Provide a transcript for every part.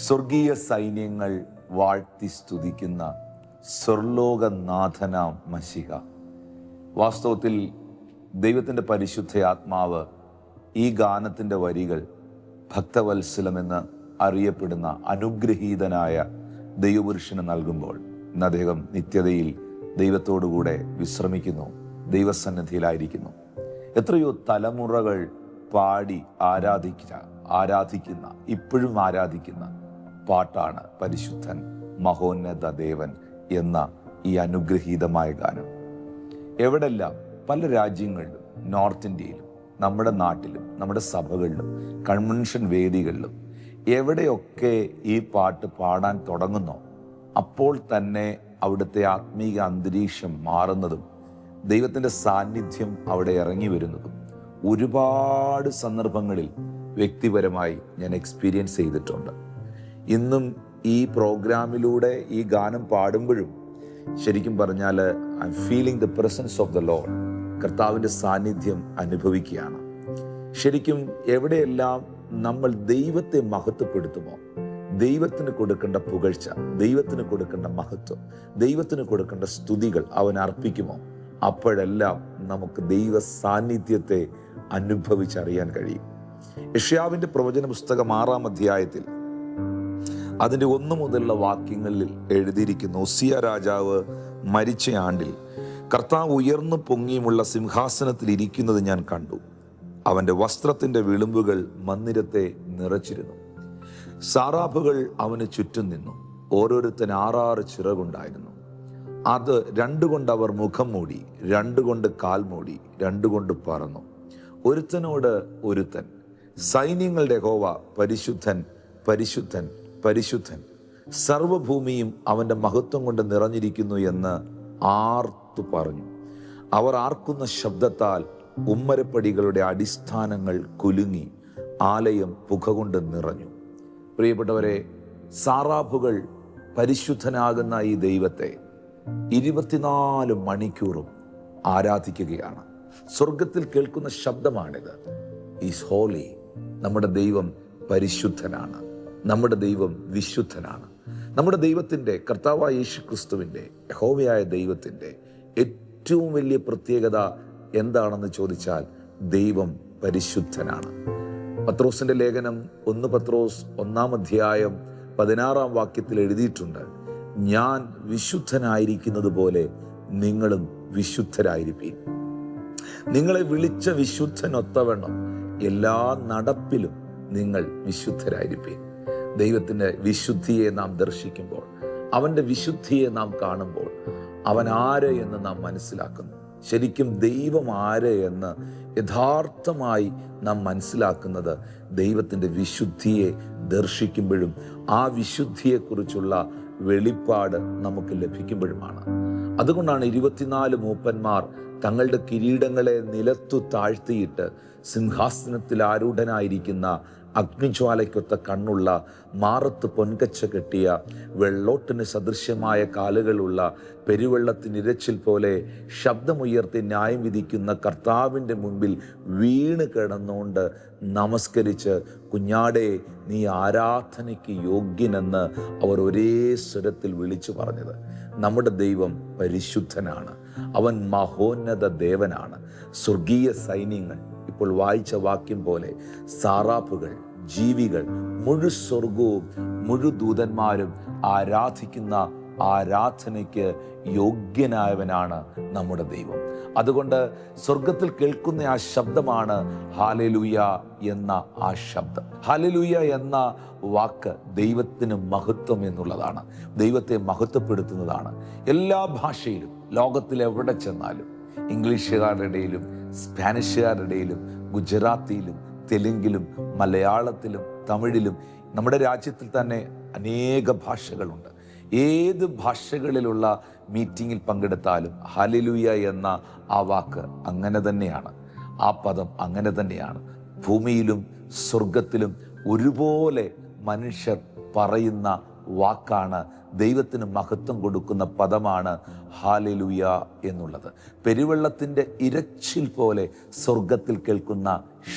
സ്വർഗീയ സൈന്യങ്ങൾ വാഴ്ത്തി സ്തുതിക്കുന്ന സ്വർലോകനാഥനാം മശിഹ. വാസ്തവത്തിൽ ദൈവത്തിൻ്റെ പരിശുദ്ധ ആത്മാവ് ഈ ഗാനത്തിൻ്റെ വരികൾ ഭക്തവത്സലമെന്ന് അറിയപ്പെടുന്ന അനുഗ്രഹീതനായ ദൈവപുരുഷന് നൽകുമ്പോൾ ഇന്ന് അദ്ദേഹം നിത്യതയിൽ ദൈവത്തോടുകൂടെ വിശ്രമിക്കുന്നു, ദൈവസന്നിധിയിലായിരിക്കുന്നു. എത്രയോ തലമുറകൾ പാടി ആരാധിക്കുന്ന ഇപ്പോഴും ആരാധിക്കുന്ന പാട്ടാണ് പരിശുദ്ധൻ മഹോന്നത ദേവൻ എന്ന ഈ അനുഗ്രഹീതമായ ഗാനം. എവിടെല്ലാം പല രാജ്യങ്ങളിലും, നോർത്ത് ഇന്ത്യയിലും, നമ്മുടെ നാട്ടിലും, നമ്മുടെ സഭകളിലും, കൺവെൻഷൻ വേദികളിലും എവിടെയൊക്കെ ഈ പാട്ട് പാടാൻ തുടങ്ങുന്നോ അപ്പോൾ തന്നെ അവിടുത്തെ ആത്മീക അന്തരീക്ഷം മാറുന്നതും ദൈവത്തിൻ്റെ സാന്നിധ്യം അവിടെ ഇറങ്ങി വരുന്നതും ഒരുപാട് സന്ദർഭങ്ങളിൽ വ്യക്തിപരമായി ഞാൻ എക്സ്പീരിയൻസ് ചെയ്തിട്ടുണ്ട്. ഇന്നും ഈ പ്രോഗ്രാമിലൂടെ ഈ ഗാനം പാടുമ്പോഴും ശരിക്കും പറഞ്ഞാൽ I am feeling the presence of the Lord. കർത്താവിൻ്റെ സാന്നിധ്യം അനുഭവിക്കുകയാണ്. ശരിക്കും എവിടെയെല്ലാം നമ്മൾ ദൈവത്തെ മഹത്വപ്പെടുത്തുമോ, ദൈവത്തിന് കൊടുക്കേണ്ട പുകഴ്ച, ദൈവത്തിന് കൊടുക്കേണ്ട മഹത്വം, ദൈവത്തിന് കൊടുക്കേണ്ട സ്തുതികൾ അവൻ അർപ്പിക്കുമോ, അപ്പോഴെല്ലാം നമുക്ക് ദൈവ സാന്നിധ്യത്തെ അനുഭവിച്ചറിയാൻ കഴിയും. യെശയ്യാവിൻ്റെ പ്രവചന പുസ്തകം 6-ാം അധ്യായത്തിൽ അതിൻ്റെ 1 മുതലുള്ള വാക്യങ്ങളിൽ എഴുതിയിരിക്കുന്നു: ഉസ്സിയ രാജാവ് മരിച്ച ആണ്ടിൽ കർത്താവ് ഉയർന്നു പൊങ്ങിയുമുള്ള സിംഹാസനത്തിൽ ഇരിക്കുന്നത് ഞാൻ കണ്ടു. അവൻ്റെ വസ്ത്രത്തിൻ്റെ വിളുമ്പുകൾ മന്ദിരത്തെ നിറച്ചിരുന്നു. സാറാഫുകൾ അവന് ചുറ്റും നിന്നു. ഓരോരുത്തൻ 6 ചിറകുണ്ടായിരുന്നു. അത് 2 കൊണ്ട് അവർ മുഖം മൂടി, 2 കൊണ്ട് കാൽ മൂടി, 2 കൊണ്ട് പറന്നു. ഒരുത്തനോട് ഒരുത്തൻ, സൈന്യങ്ങളുടെ യഹോവ പരിശുദ്ധൻ, പരിശുദ്ധൻ, പരിശുദ്ധൻ, സർവഭൂമിയും അവൻ്റെ മഹത്വം കൊണ്ട് നിറഞ്ഞിരിക്കുന്നു എന്ന് ആർത്തു പറഞ്ഞു. അവർ ആർക്കുന്ന ശബ്ദത്താൽ ഉമ്മരപ്പടികളുടെ അടിസ്ഥാനങ്ങൾ കുലുങ്ങി, ആലയം പുകകൊണ്ട് നിറഞ്ഞു. പ്രിയപ്പെട്ടവരെ, സാറാഫുകൾ പരിശുദ്ധനാകുന്ന ഈ ദൈവത്തെ 24 മണിക്കൂറും ആരാധിക്കുകയാണ്. സ്വർഗത്തിൽ കേൾക്കുന്ന ശബ്ദമാണിത്. Is holy. നമ്മുടെ ദൈവം പരിശുദ്ധനാണ്. നമ്മുടെ ദൈവം വിശുദ്ധനാണ്. നമ്മുടെ ദൈവത്തിൻ്റെ, കർത്താവായ യേശു ക്രിസ്തുവിൻ്റെ, യഹോവയായ ദൈവത്തിൻ്റെ ഏറ്റവും വലിയ പ്രത്യേകത എന്താണെന്ന് ചോദിച്ചാൽ ദൈവം പരിശുദ്ധനാണ്. പത്രോസിൻ്റെ ലേഖനം 1 പത്രോസ് 1-ാം അധ്യായം 16-ാം വാക്യത്തിൽ എഴുതിയിട്ടുണ്ട്: ഞാൻ വിശുദ്ധനായിരിക്കുന്നത് പോലെ നിങ്ങളും വിശുദ്ധരായിരിപ്പീൻ. നിങ്ങളെ വിളിച്ച വിശുദ്ധനൊത്തവണ്ണം എല്ലാ നടപ്പിലും നിങ്ങൾ വിശുദ്ധരായിരിപ്പീൻ. ദൈവത്തിൻ്റെ വിശുദ്ധിയെ നാം ദർശിക്കുമ്പോൾ, അവൻ്റെ വിശുദ്ധിയെ നാം കാണുമ്പോൾ അവൻ ആര് എന്ന് നാം മനസ്സിലാക്കുന്നു. ശരിക്കും ദൈവം ആര് എന്ന് യഥാർത്ഥമായി നാം മനസ്സിലാക്കുന്നത് ദൈവത്തിൻ്റെ വിശുദ്ധിയെ ദർശിക്കുമ്പോഴും ആ വിശുദ്ധിയെക്കുറിച്ചുള്ള വെളിപ്പാട് നമുക്ക് ലഭിക്കുമ്പോഴുമാണ്. അതുകൊണ്ടാണ് 24 മൂപ്പന്മാർ തങ്ങളുടെ കിരീടങ്ങളെ നിലത്തു താഴ്ത്തിയിട്ട് സിംഹാസനത്തിൽ ആരൂഢനായിരിക്കുന്ന അഗ്നിജ്വാലയ്ക്കൊത്ത കണ്ണുള്ള, മാറത്ത് പൊൻകച്ച കെട്ടിയ, വെള്ളോട്ടിന് സദൃശ്യമായ കാലുകളുള്ള, പെരുവെള്ളത്തിനിരച്ചിൽ പോലെ ശബ്ദമുയർത്തി ന്യായം വിധിക്കുന്ന കർത്താവിൻ്റെ മുൻപിൽ വീണ് കിടന്നുകൊണ്ട് നമസ്കരിച്ച്, കുഞ്ഞാടേ നീ ആരാധനയ്ക്ക് യോഗ്യനെന്ന് അവർ ഒരേ സ്വരത്തിൽ വിളിച്ചു പറഞ്ഞത്. നമ്മുടെ ദൈവം പരിശുദ്ധനാണ്. അവൻ മഹോന്നത ദേവനാണ്. സ്വർഗീയ സൈന്യങ്ങൾ, ഇപ്പോൾ വായിച്ച വാക്യം പോലെ, സാറാഫുകൾ, ജീവികൾ, മുഴു സ്വർഗവും മുഴു ദൂതന്മാരും ആരാധിക്കുന്ന ആരാധനയ്ക്ക് യോഗ്യനായവനാണ് നമ്മുടെ ദൈവം. അതുകൊണ്ട് സ്വർഗത്തിൽ കേൾക്കുന്ന ആ ശബ്ദമാണ് ഹല്ലേലൂയ എന്ന ആ ശബ്ദം. ഹല്ലേലൂയ എന്ന വാക്ക് ദൈവത്തിന് മഹത്വം എന്നുള്ളതാണ്. ദൈവത്തെ മഹത്വപ്പെടുത്തുന്നതാണ്. എല്ലാ ഭാഷയിലും, ലോകത്തിൽ എവിടെ ചെന്നാലും, ഇംഗ്ലീഷുകാരുടെ ഇടയിലും, സ്പാനിഷുകാരുടെ ഇടയിലും, ഗുജറാത്തിയിലും, തെലുങ്കിലും, മലയാളത്തിലും, തമിഴിലും, നമ്മുടെ രാജ്യത്തിൽ തന്നെ അനേക ഭാഷകളുണ്ട്. ഏത് ഭാഷകളിലുള്ള മീറ്റിങ്ങിൽ പങ്കെടുത്താലും ഹല്ലേലൂയ എന്ന ആ വാക്ക് അങ്ങനെ തന്നെയാണ്. ആ പദം അങ്ങനെ തന്നെയാണ്. ഭൂമിയിലും സ്വർഗത്തിലും ഒരുപോലെ മനുഷ്യർ പറയുന്ന വാക്കാണ്, ദൈവത്തിന് മഹത്വം കൊടുക്കുന്ന പദമാണ് ഹല്ലേലൂയ എന്നുള്ളത്. പെരുവെള്ളത്തിൻ്റെ ഇരച്ചിൽ പോലെ സ്വർഗത്തിൽ കേൾക്കുന്ന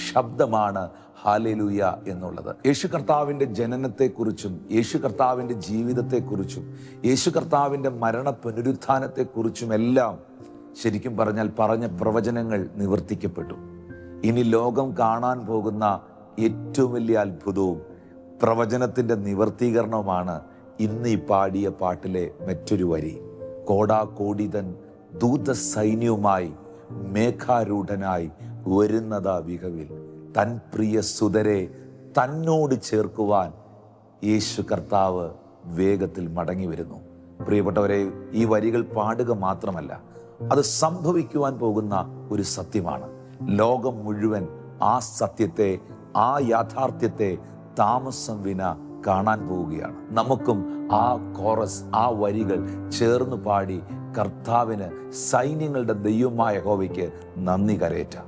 ശബ്ദമാണ് ഹാലേലൂയ എന്നുള്ളത്. യേശു കർത്താവിൻ്റെ ജനനത്തെക്കുറിച്ചും യേശു കർത്താവിൻ്റെ ജീവിതത്തെക്കുറിച്ചും യേശു കർത്താവിൻ്റെ മരണ പുനരുത്ഥാനത്തെക്കുറിച്ചും എല്ലാം ശരിക്കും പറഞ്ഞാൽ പറഞ്ഞ പ്രവചനങ്ങൾ നിവർത്തിക്കപ്പെട്ടു. ഇനി ലോകം കാണാൻ പോകുന്ന ഏറ്റവും വലിയ അത്ഭുതവും പ്രവചനത്തിൻ്റെ നിവർത്തീകരണവുമാണ് ഇന്ന് ഈ പാടിയ പാട്ടിലെ മറ്റൊരു വരി. കോടാകോടിതൻ ദൂത സൈന്യവുമായി മേഘാരൂഢനായി വരുന്നതാ വിഹവിൽ, തൻ പ്രിയ സുതരെ തന്നോട് ചേർക്കുവാൻ യേശു കർത്താവ് വേഗത്തിൽ മടങ്ങി വരുന്നു. പ്രിയപ്പെട്ടവരെ, ഈ വരികൾ പാടുക മാത്രമല്ല, അത് സംഭവിക്കുവാൻ പോകുന്ന ഒരു സത്യമാണ്. ലോകം മുഴുവൻ ആ സത്യത്തെ, ആ യാഥാർത്ഥ്യത്തെ താമസം വിന കാണാൻ പോവുകയാണ്. നമുക്കും ആ കോറസ്, ആ വരികൾ ചേർന്ന് പാടി കർത്താവിന്, സൈന്യങ്ങളുടെ ദൈവമായ യഹോവയ്ക്ക് നന്ദി കരേറ്റാം.